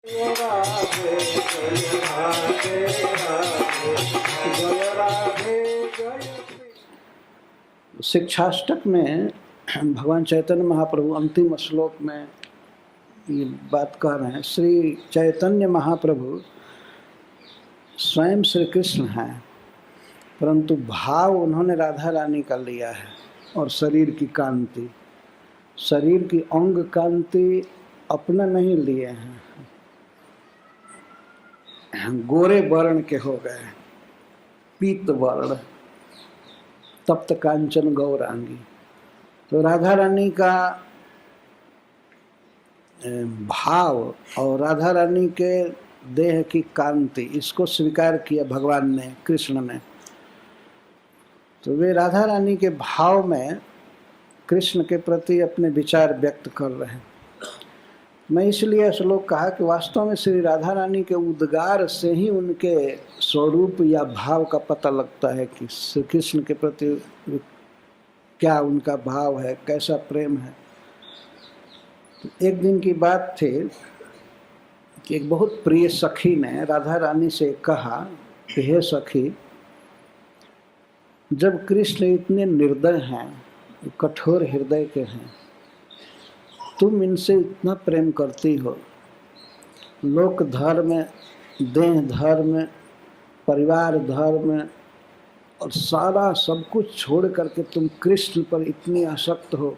राधे जय राधे राधे जय राधे जय। शिक्षाष्टक में भगवान चैतन्य महाप्रभु अंतिम श्लोक में ये बात कह रहे हैं। श्री चैतन्य महाप्रभु स्वयं श्री कृष्ण हैं, परंतु भाव उन्होंने राधा रानी का लिया है। और शरीर की कांति, शरीर की अंग कांति अपना नहीं लिए हैं। गोरे वर्ण के हो गए, पीत वर्ण, तप्त कांचन गौरांगी। तो राधा रानी का भाव और राधा रानी के देह की कांति, इसको स्वीकार किया भगवान ने, कृष्ण ने। तो वे राधा रानी के भाव में कृष्ण के प्रति अपने विचार व्यक्त कर रहे हैं। मैं इसलिए श्लोक कहा कि वास्तव में श्री राधा रानी के उद्गार से ही उनके स्वरूप या भाव का पता लगता है कि श्री कृष्ण के प्रति क्या उनका भाव है, कैसा प्रेम है। तो एक दिन की बात थी कि एक बहुत प्रिय सखी ने राधा रानी से कहा कि हे सखी, जब कृष्ण इतने निर्दय हैं, कठोर हृदय के हैं, तुम इनसे इतना प्रेम करती हो, लोक धर्म, देह धर्म, परिवार धर्म और सारा सब कुछ छोड़ करके तुम कृष्ण पर इतनी आसक्त हो,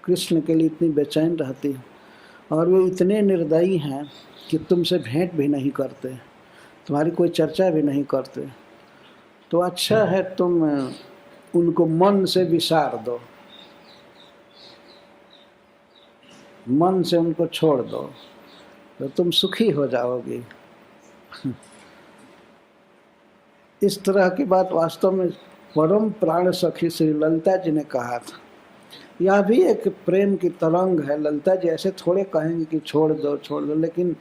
कृष्ण के लिए इतनी बेचैन रहती हो, और वे इतने निर्दयी हैं कि तुमसे भेंट भी नहीं करते, तुम्हारी कोई चर्चा भी नहीं करते। तो अच्छा है तुम उनको मन से विसार दो, मन से उनको छोड़ दो, तो तुम सुखी हो जाओगी। इस तरह की बात वास्तव में परम प्राण सखी श्री ललिता जी ने कहा था। यह भी एक प्रेम की तरंग है। ललिता जी ऐसे थोड़े कहेंगे कि छोड़ दो, लेकिन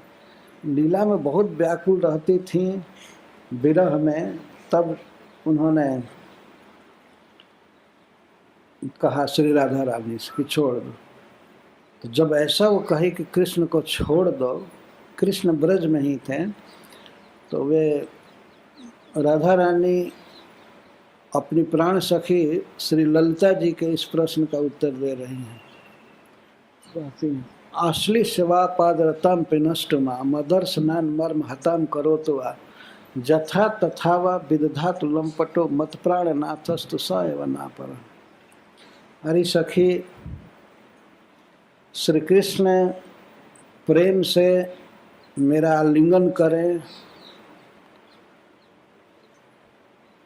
लीला में बहुत व्याकुल रहती थी विरह में, तब उन्होंने कहा श्री राधा रानी से कि छोड़ दो। तो जब ऐसा वो कही कि कृष्ण को छोड़ दो, कृष्ण ब्रज में ही थे, तो वे राधा रानी अपनी प्राण सखी श्री ललिता जी के इस प्रश्न का उत्तर दे रही हैं। आश्ली सेवा पादरताम पिनष्टुमा मदर्शनान मर्म हताम करो तो जथा तथा व विदधात लंपटो मत प्राण नाथस्तु स एव ना पर। अरे सखी, श्री कृष्ण प्रेम से मेरा आलिंगन करें,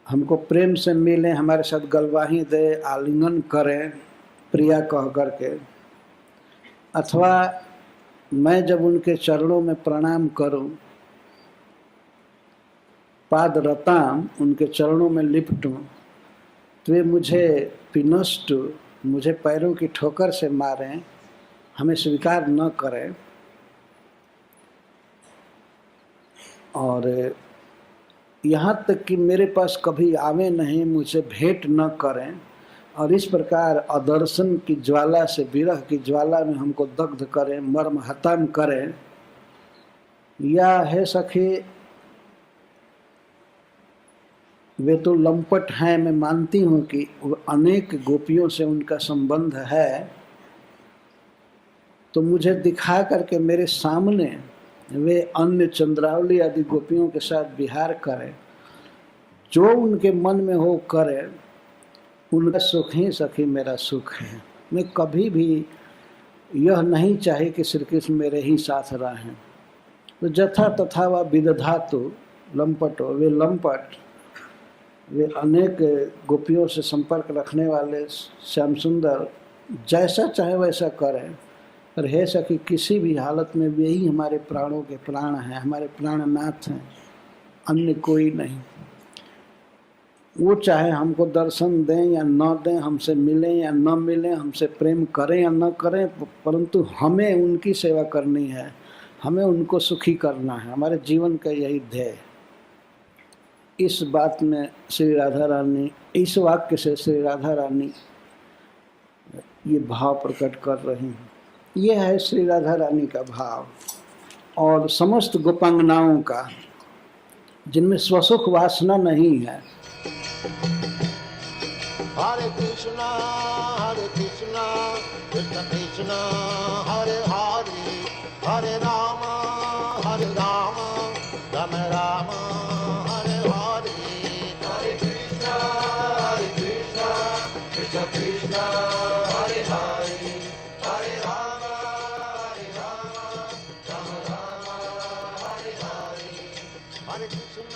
हमको प्रेम से मिलें, हमारे साथ गलवाही दे, आलिंगन करें प्रिया कह करके, अथवा मैं जब उनके चरणों में प्रणाम करूं, पाद रताम, उनके चरणों में लिपटूं, तो वे मुझे पिनष्ट, मुझे पैरों की ठोकर से मारें, हमें स्वीकार न करें और यहाँ तक कि मेरे पास कभी आवे नहीं, मुझे भेंट न करें, और इस प्रकार अदर्शन की ज्वाला से, विरह की ज्वाला में हमको दग्ध करें, मर्म हताम करें। या है सखी, वे तो लंपट हैं, मैं मानती हूँ कि अनेक गोपियों से उनका संबंध है, तो मुझे दिखा करके मेरे सामने वे अन्य चंद्रावली आदि गोपियों के साथ विहार करें, जो उनके मन में हो करें, उनका सुख ही सखी मेरा सुख है। मैं कभी भी यह नहीं चाहे कि श्री कृष्ण मेरे ही साथ रहें। तो जथा तथा व विदधातु लंपटो, वे लंपट, वे अनेक गोपियों से संपर्क रखने वाले श्याम सुंदर जैसा चाहे वैसा करें, पर हे सखी किसी भी हालत में वे ही हमारे प्राणों के प्राण हैं, हमारे प्राणनाथ हैं, अन्य कोई नहीं। वो चाहे हमको दर्शन दें या न दें, हमसे मिलें या न मिलें, हमसे प्रेम करें या न करें, परंतु हमें उनकी सेवा करनी है, हमें उनको सुखी करना है, हमारे जीवन का यही ध्येय। इस बात में श्री राधा रानी, इस वाक्य से श्री राधा रानी ये भाव प्रकट कर रही हैं। ये है श्री राधा रानी का भाव। और समस्त गोपांगनाओं का, जिनमें स्वसुख वासना नहीं है। हरे कृष्णा कृष्ण कृष्ण हरे हरे, हरे राम राम राम हरे हरे, हरे कृष्ण कृष्ण कृष्ण हरे हरे, हरे राम राम राम हरे हरे, हरे कृष्ण